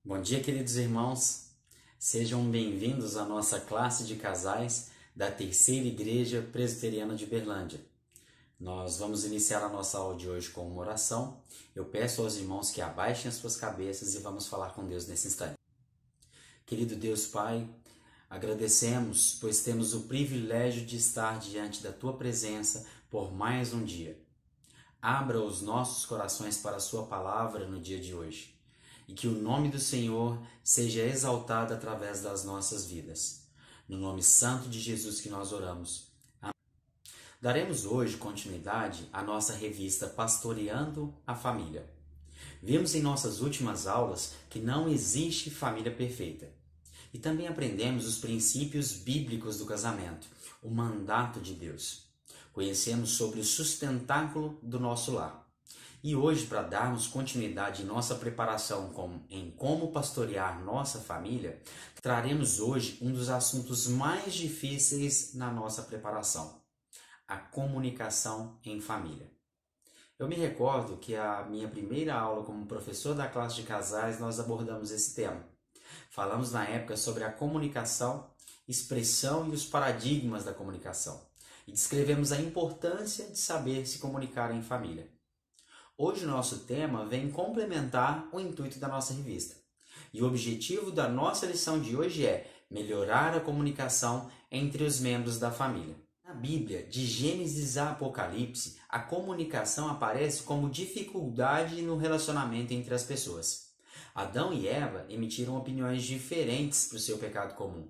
Bom dia, queridos irmãos. Sejam bem-vindos à nossa classe de casais da Terceira Igreja Presbiteriana de Berlândia. Nós vamos iniciar a nossa aula de hoje com uma oração. Eu peço aos irmãos que abaixem as suas cabeças e vamos falar com Deus nesse instante. Querido Deus Pai, agradecemos, pois temos o privilégio de estar diante da Tua presença por mais um dia. Abra os nossos corações para a Sua palavra no dia de hoje. E que o nome do Senhor seja exaltado através das nossas vidas. No nome santo de Jesus que nós oramos. Amém. Daremos hoje continuidade à nossa revista Pastoreando a Família. Vimos em nossas últimas aulas que não existe família perfeita. E também aprendemos os princípios bíblicos do casamento, o mandato de Deus. Conhecemos sobre o sustentáculo do nosso lar. E hoje, para darmos continuidade em nossa preparação em como pastorear nossa família, traremos hoje um dos assuntos mais difíceis na nossa preparação, a comunicação em família. Eu me recordo que a minha primeira aula como professor da classe de casais, nós abordamos esse tema. Falamos na época sobre a comunicação, expressão e os paradigmas da comunicação. E descrevemos a importância de saber se comunicar em família. Hoje o nosso tema vem complementar o intuito da nossa revista. E o objetivo da nossa lição de hoje é melhorar a comunicação entre os membros da família. Na Bíblia, de Gênesis a Apocalipse, a comunicação aparece como dificuldade no relacionamento entre as pessoas. Adão e Eva emitiram opiniões diferentes para o seu pecado comum.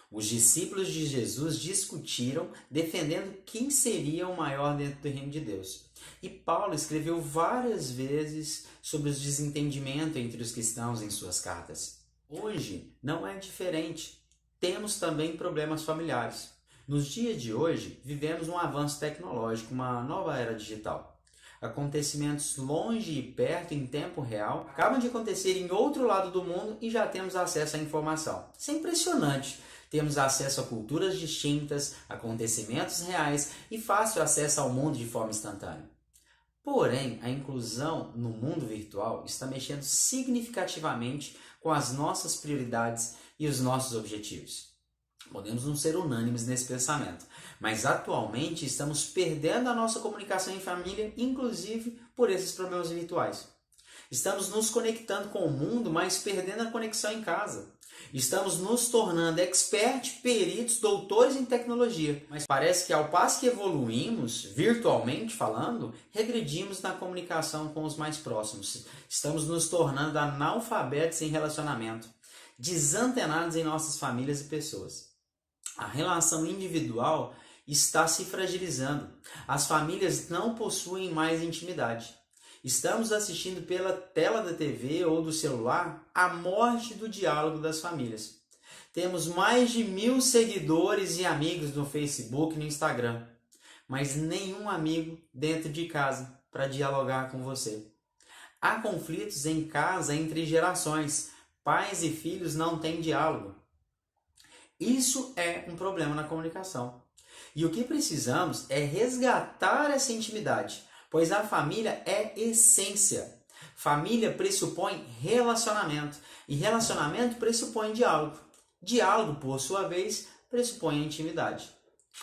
Os discípulos de Jesus discutiram, defendendo quem seria o maior dentro do reino de Deus. E Paulo escreveu várias vezes sobre os desentendimentos entre os cristãos em suas cartas. Hoje não é diferente. Temos também problemas familiares. Nos dias de hoje, vivemos um avanço tecnológico, uma nova era digital. Acontecimentos longe e perto em tempo real acabam de acontecer em outro lado do mundo e já temos acesso à informação. Isso é impressionante. Temos acesso a culturas distintas, acontecimentos reais e fácil acesso ao mundo de forma instantânea. Porém, a inclusão no mundo virtual está mexendo significativamente com as nossas prioridades e os nossos objetivos. Podemos não ser unânimes nesse pensamento, mas atualmente estamos perdendo a nossa comunicação em família, inclusive por esses problemas virtuais. Estamos nos conectando com o mundo, mas perdendo a conexão em casa. Estamos nos tornando experts, peritos, doutores em tecnologia. Mas parece que ao passo que evoluímos, virtualmente falando, regredimos na comunicação com os mais próximos. Estamos nos tornando analfabetos em relacionamento, desantenados em nossas famílias e pessoas. A relação individual está se fragilizando. As famílias não possuem mais intimidade. Estamos assistindo pela tela da TV ou do celular a morte do diálogo das famílias. Temos mais de 1.000 seguidores e amigos no Facebook e no Instagram, mas nenhum amigo dentro de casa para dialogar com você. Há conflitos em casa entre gerações. Pais e filhos não têm diálogo. Isso é um problema na comunicação. E o que precisamos é resgatar essa intimidade, pois a família é essência. Família pressupõe relacionamento, e relacionamento pressupõe diálogo. Diálogo, por sua vez, pressupõe intimidade.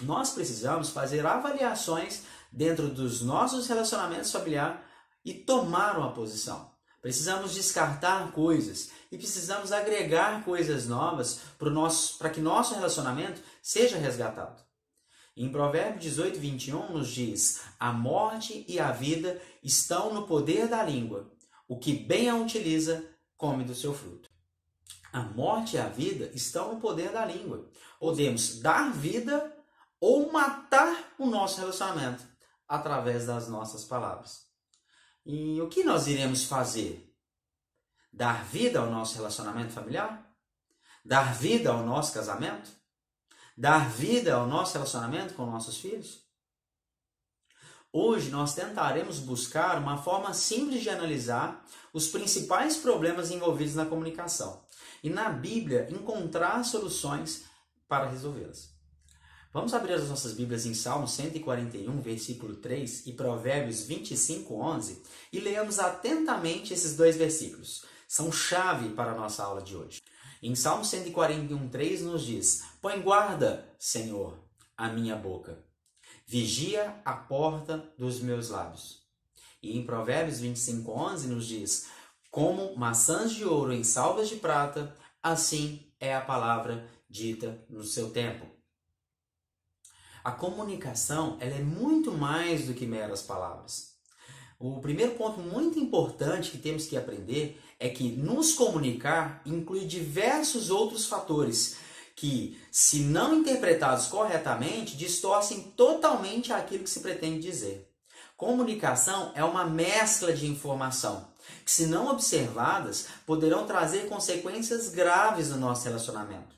Nós precisamos fazer avaliações dentro dos nossos relacionamentos familiares e tomar uma posição. Precisamos descartar coisas e precisamos agregar coisas novas para que nosso relacionamento seja resgatado. Em Provérbios 18, 21 nos diz: a morte e a vida estão no poder da língua. O que bem a utiliza, come do seu fruto. A morte e a vida estão no poder da língua. Podemos dar vida ou matar o nosso relacionamento através das nossas palavras. E o que nós iremos fazer? Dar vida ao nosso relacionamento familiar? Dar vida ao nosso casamento? Dar vida ao nosso relacionamento com nossos filhos? Hoje nós tentaremos buscar uma forma simples de analisar os principais problemas envolvidos na comunicação e na Bíblia encontrar soluções para resolvê-las. Vamos abrir as nossas Bíblias em Salmo 141, versículo 3 e Provérbios 25, 11 e leamos atentamente esses dois versículos. são chave para a nossa aula de hoje. Em Salmo 141:3 nos diz: põe guarda, Senhor, a minha boca. Vigia a porta dos meus lábios. E em Provérbios 25:11 nos diz: como maçãs de ouro em salvas de prata, assim é a palavra dita no seu tempo. A comunicação, ela é muito mais do que meras palavras. O primeiro ponto muito importante que temos que aprender é que nos comunicar inclui diversos outros fatores que, se não interpretados corretamente, distorcem totalmente aquilo que se pretende dizer. Comunicação é uma mescla de informação que, se não observadas, poderão trazer consequências graves no nosso relacionamento.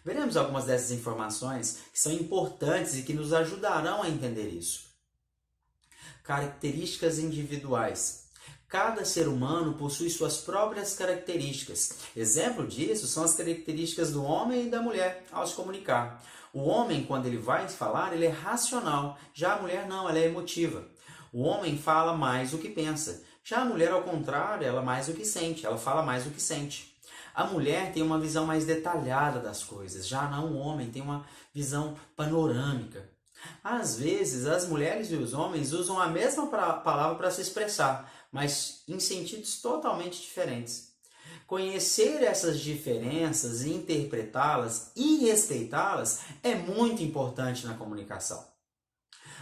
Veremos algumas dessas informações que são importantes e que nos ajudarão a entender isso. Características individuais. Cada ser humano possui suas próprias características. Exemplo disso são as características do homem e da mulher ao se comunicar. O homem, quando ele vai falar, ele é racional. Já a mulher não, ela é emotiva. O homem fala mais do que pensa. Já a mulher, ao contrário, ela mais do que sente. Ela fala mais do que sente. A mulher tem uma visão mais detalhada das coisas. Já não, o homem tem uma visão panorâmica. Às vezes, as mulheres e os homens usam a mesma palavra para se expressar, mas em sentidos totalmente diferentes. Conhecer essas diferenças, interpretá-las e respeitá-las é muito importante na comunicação.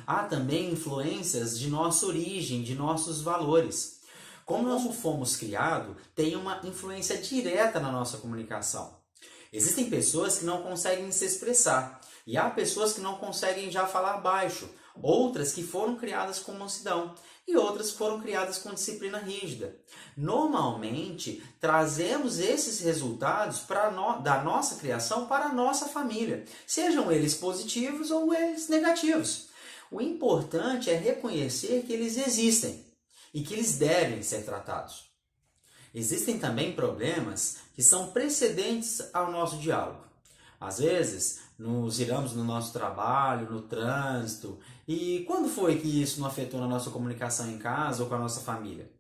Há também influências de nossa origem, de nossos valores. Como nós fomos criados, tem uma influência direta na nossa comunicação. Existem pessoas que não conseguem se expressar. E há pessoas que não conseguem já falar baixo, outras que foram criadas com mansidão e outras que foram criadas com disciplina rígida. Normalmente, trazemos esses resultados da nossa criação para a nossa família, sejam eles positivos ou eles negativos. O importante é reconhecer que eles existem e que eles devem ser tratados. Existem também problemas que são precedentes ao nosso diálogo. Às vezes, nos iramos no nosso trabalho, no trânsito. E quando foi que isso não afetou na nossa comunicação em casa ou com a nossa família?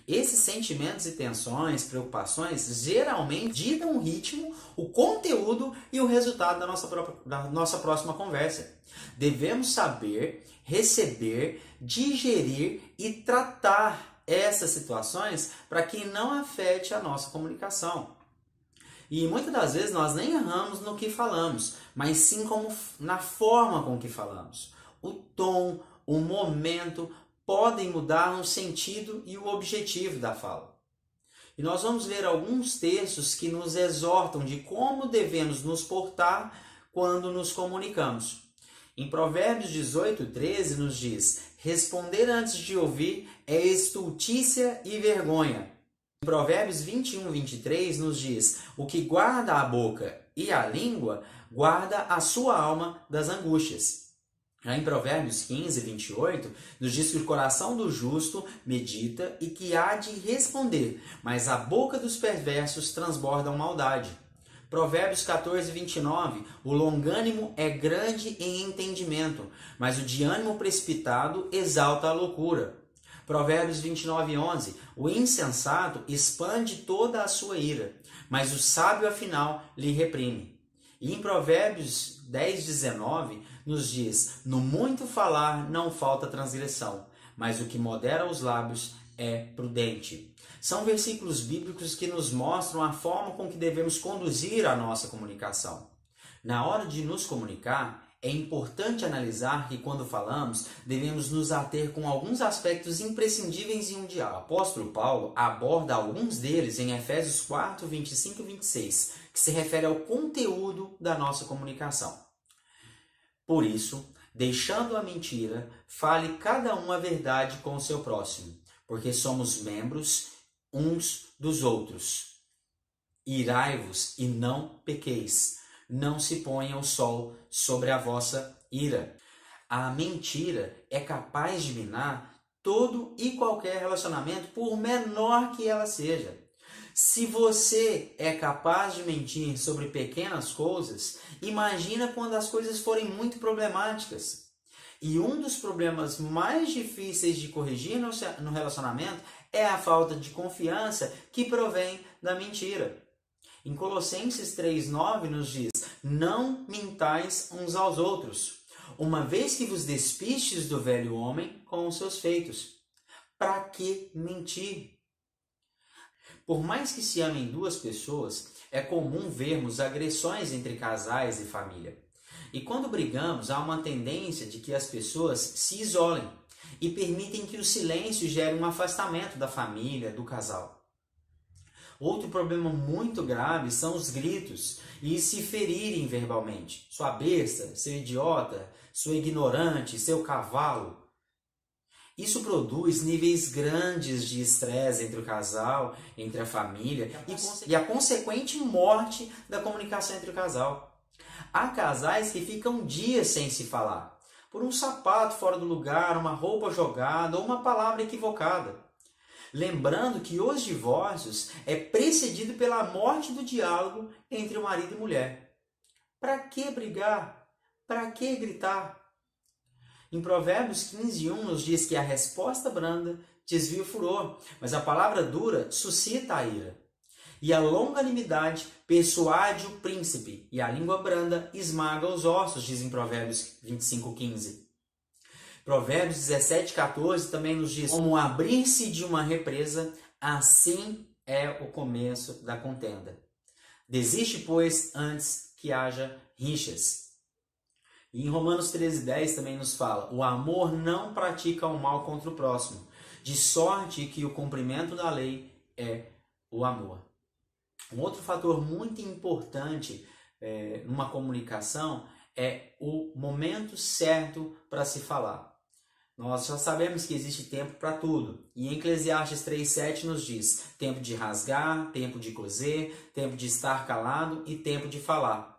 Esses sentimentos e tensões, preocupações, geralmente ditam o ritmo, o conteúdo e o resultado da nossa próxima conversa. Devemos saber, receber, digerir e tratar essas situações para que não afete a nossa comunicação. E muitas das vezes nós nem erramos no que falamos, mas sim na forma com que falamos. O tom, o momento podem mudar o sentido e o objetivo da fala. E nós vamos ler alguns textos que nos exortam de como devemos nos portar quando nos comunicamos. Em Provérbios 18:13 nos diz: responder antes de ouvir é estultícia e vergonha. Em Provérbios 21:23 nos diz: o que guarda a boca e a língua, guarda a sua alma das angústias. Já em Provérbios 15:28 nos diz que o coração do justo medita e que há de responder, mas a boca dos perversos transborda maldade. Provérbios 14:29, o longânimo é grande em entendimento, mas o de ânimo precipitado exalta a loucura. Provérbios 29:11, o insensato expande toda a sua ira, mas o sábio afinal lhe reprime. E em Provérbios 10:19 nos diz: no muito falar não falta transgressão, mas o que modera os lábios é prudente. São versículos bíblicos que nos mostram a forma com que devemos conduzir a nossa comunicação. Na hora de nos comunicar, é importante analisar que quando falamos, devemos nos ater com alguns aspectos imprescindíveis em um diálogo. O apóstolo Paulo aborda alguns deles em Efésios 4, 25 e 26, que se refere ao conteúdo da nossa comunicação. Por isso, deixando a mentira, fale cada um a verdade com o seu próximo, porque somos membros uns dos outros. Irai-vos e não pequeis. Não se ponha o sol sobre a vossa ira. A mentira é capaz de minar todo e qualquer relacionamento, por menor que ela seja. Se você é capaz de mentir sobre pequenas coisas, imagina quando as coisas forem muito problemáticas. E um dos problemas mais difíceis de corrigir no relacionamento é a falta de confiança que provém da mentira. Em Colossenses 3,9 nos diz: não mintais uns aos outros, uma vez que vos despistes do velho homem com os seus feitos. Para que mentir? Por mais que se amem duas pessoas, é comum vermos agressões entre casais e família. E quando brigamos, há uma tendência de que as pessoas se isolem e permitem que o silêncio gere um afastamento da família, do casal. Outro problema muito grave são os gritos e se ferirem verbalmente. Sua besta, seu idiota, sua ignorante, seu cavalo. Isso produz níveis grandes de estresse entre o casal, entre a família e a consequente morte da comunicação entre o casal. Há casais que ficam dias sem se falar, por um sapato fora do lugar, uma roupa jogada ou uma palavra equivocada. Lembrando que os divórcios é precedido pela morte do diálogo entre o marido e mulher. Para que brigar? Para que gritar? Em Provérbios 15:1 nos diz que a resposta branda desvia o furor, mas a palavra dura suscita a ira. E a longanimidade persuade o príncipe, e a língua branda esmaga os ossos, diz em Provérbios 25:15. Provérbios 17:14 também nos diz: como abrir-se de uma represa, assim é o começo da contenda. Desiste, pois, antes que haja rixas. E em Romanos 13:10 também nos fala: o amor não pratica o mal contra o próximo, de sorte que o cumprimento da lei é o amor. Um outro fator muito importante numa comunicação é o momento certo para se falar. Nós já sabemos que existe tempo para tudo. E em Eclesiastes 3:7 nos diz: tempo de rasgar, tempo de coser, tempo de estar calado e tempo de falar.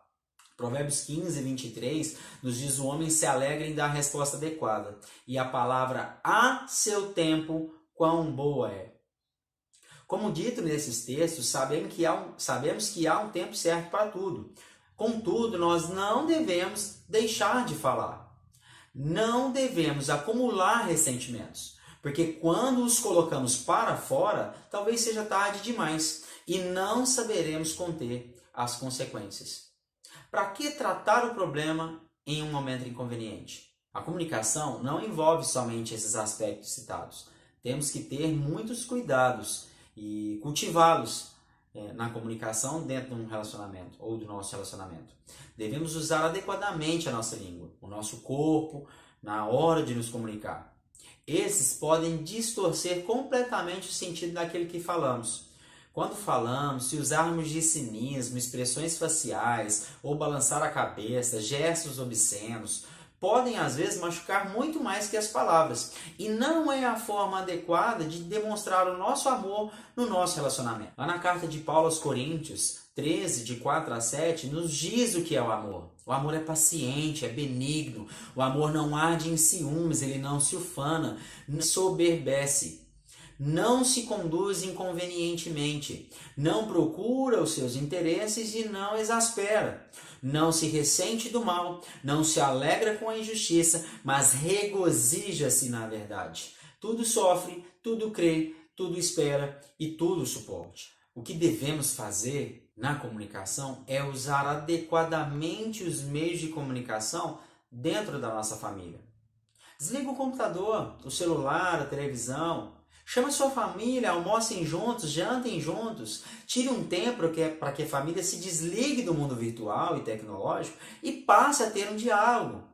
Provérbios 15:23 nos diz: o homem se alegra em dar a resposta adequada, e a palavra a seu tempo, quão boa é. Como dito nesses textos, sabemos que há um tempo certo para tudo. Contudo, nós não devemos deixar de falar. Não devemos acumular ressentimentos, porque quando os colocamos para fora, talvez seja tarde demais e não saberemos conter as consequências. Para que tratar o problema em um momento inconveniente? A comunicação não envolve somente esses aspectos citados. Temos que ter muitos cuidados e cultivá-los na comunicação dentro de um relacionamento ou do nosso relacionamento. Devemos usar adequadamente a nossa língua, o nosso corpo, na hora de nos comunicar. Esses podem distorcer completamente o sentido daquilo que falamos. Quando falamos, se usarmos de cinismo, expressões faciais ou balançar a cabeça, gestos obscenos, podem às vezes machucar muito mais que as palavras. E não é a forma adequada de demonstrar o nosso amor no nosso relacionamento. Lá na carta de Paulo aos Coríntios 13, de 4-7, nos diz o que é o amor. O amor é paciente, é benigno. O amor não arde em ciúmes, ele não se ufana, não soberbece. Não se conduz inconvenientemente, não procura os seus interesses e não exaspera. Não se ressente do mal, não se alegra com a injustiça, mas regozija-se na verdade. Tudo sofre, tudo crê, tudo espera e tudo suporte. O que devemos fazer na comunicação é usar adequadamente os meios de comunicação dentro da nossa família. Desliga o computador, o celular, a televisão. Chame sua família, almocem juntos, jantem juntos. Tire um tempo para que a família se desligue do mundo virtual e tecnológico e passe a ter um diálogo.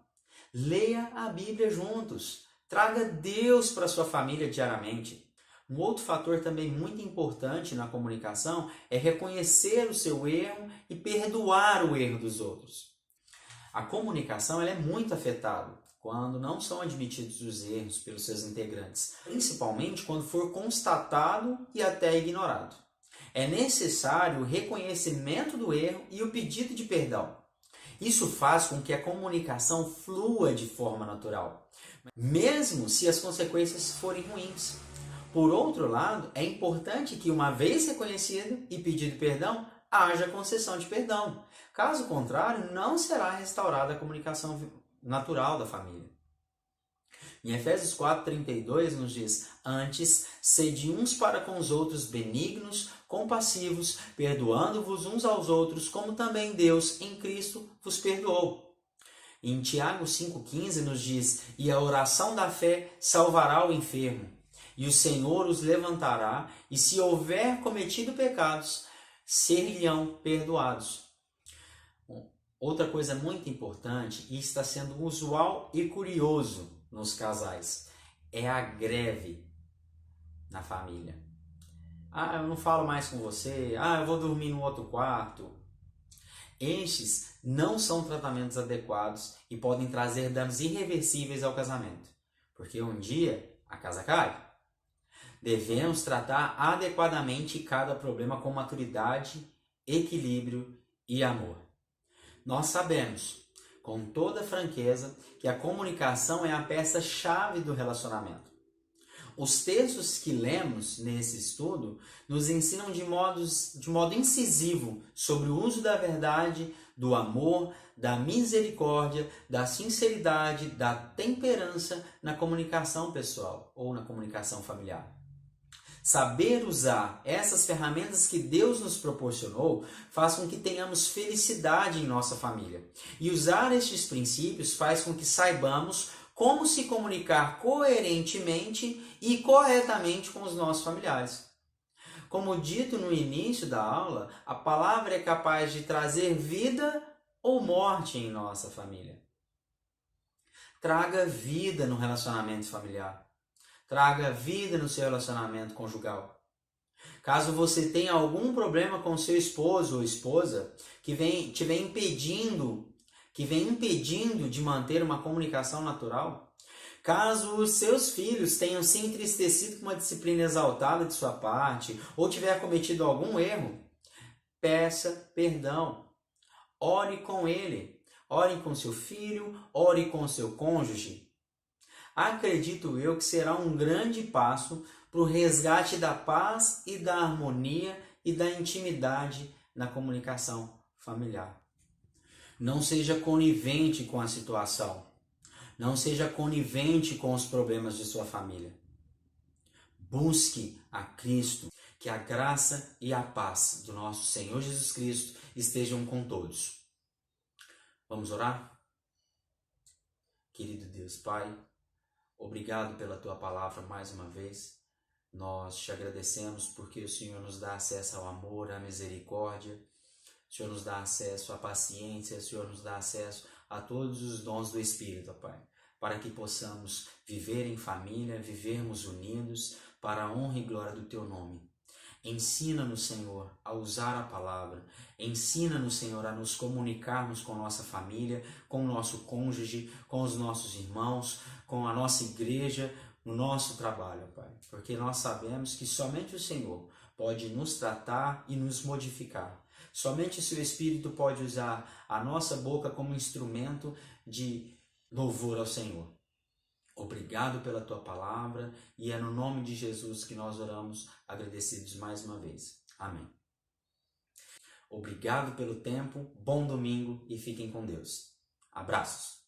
Leia a Bíblia juntos. Traga Deus para sua família diariamente. Um outro fator também muito importante na comunicação é reconhecer o seu erro e perdoar o erro dos outros. A comunicação ela é muito afetada quando não são admitidos os erros pelos seus integrantes, principalmente quando for constatado e até ignorado. É necessário o reconhecimento do erro e o pedido de perdão. Isso faz com que a comunicação flua de forma natural, mesmo se as consequências forem ruins. Por outro lado, é importante que, uma vez reconhecido e pedido perdão, haja concessão de perdão. Caso contrário, não será restaurada a comunicação natural da família. Em Efésios 4:32 nos diz: antes, sede uns para com os outros benignos, compassivos, perdoando-vos uns aos outros, como também Deus em Cristo vos perdoou. Em Tiago 5,15 nos diz: e a oração da fé salvará o enfermo, e o Senhor os levantará, e se houver cometido pecados, ser-lhe-ão perdoados. Outra coisa muito importante, e está sendo usual e curioso nos casais, é a greve na família. Ah, eu não falo mais com você. Ah, eu vou dormir no outro quarto. Estes não são tratamentos adequados e podem trazer danos irreversíveis ao casamento, porque um dia a casa cai. Devemos tratar adequadamente cada problema com maturidade, equilíbrio e amor. Nós sabemos, com toda franqueza, que a comunicação é a peça-chave do relacionamento. Os textos que lemos nesse estudo nos ensinam de modo incisivo sobre o uso da verdade, do amor, da misericórdia, da sinceridade, da temperança na comunicação pessoal ou na comunicação familiar. Saber usar essas ferramentas que Deus nos proporcionou faz com que tenhamos felicidade em nossa família. E usar estes princípios faz com que saibamos como se comunicar coerentemente e corretamente com os nossos familiares. Como dito no início da aula, a palavra é capaz de trazer vida ou morte em nossa família. Traga vida no relacionamento familiar. Traga vida no seu relacionamento conjugal. Caso você tenha algum problema com seu esposo ou esposa que vem impedindo de manter uma comunicação natural, caso os seus filhos tenham se entristecido com uma disciplina exaltada de sua parte ou tiver cometido algum erro, peça perdão. Ore com ele. Ore com seu filho, ore com seu cônjuge. Acredito eu que será um grande passo para o resgate da paz e da harmonia e da intimidade na comunicação familiar. Não seja conivente com a situação. Não seja conivente com os problemas de sua família. Busque a Cristo. Que a graça e a paz do nosso Senhor Jesus Cristo estejam com todos. Vamos orar? Querido Deus Pai, obrigado pela Tua palavra mais uma vez. Nós te agradecemos porque o Senhor nos dá acesso ao amor, à misericórdia. O Senhor nos dá acesso à paciência. O Senhor nos dá acesso a todos os dons do Espírito, Pai. Para que possamos viver em família, vivermos unidos para a honra e glória do Teu nome. Ensina-nos, Senhor, a usar a palavra. Ensina-nos, Senhor, a nos comunicarmos com nossa família, com o nosso cônjuge, com os nossos irmãos, com a nossa igreja, no nosso trabalho, Pai. Porque nós sabemos que somente o Senhor pode nos tratar e nos modificar. Somente o Seu Espírito pode usar a nossa boca como instrumento de louvor ao Senhor. Obrigado pela Tua palavra e é no nome de Jesus que nós oramos, agradecidos mais uma vez. Amém. Obrigado pelo tempo, bom domingo e fiquem com Deus. Abraços.